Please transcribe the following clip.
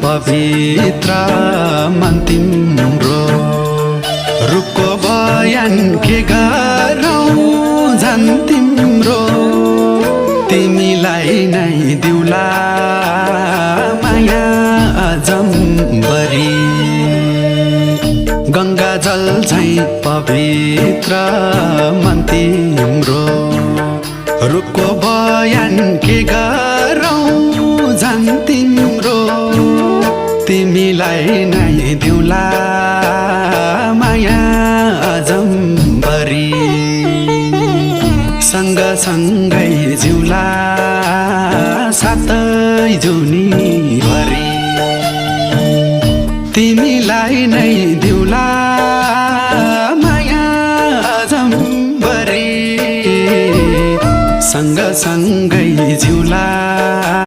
पवित्र मन तिम्रो रूपको बयान के गरौँ झन् तिम्रो तिमीलाई नै दिउला माया अजम्बरी गंगा जल झैं पवित्र मन तिम्रो रूपको बयान के गरौँ झन् तिम्रो तिमीलाई नै दिउला माया अजम्बरी सँग सँगै जिउला सातै जुनी भरी तिमीलाई नै दिउला माया अजम्बरी सँग सँगै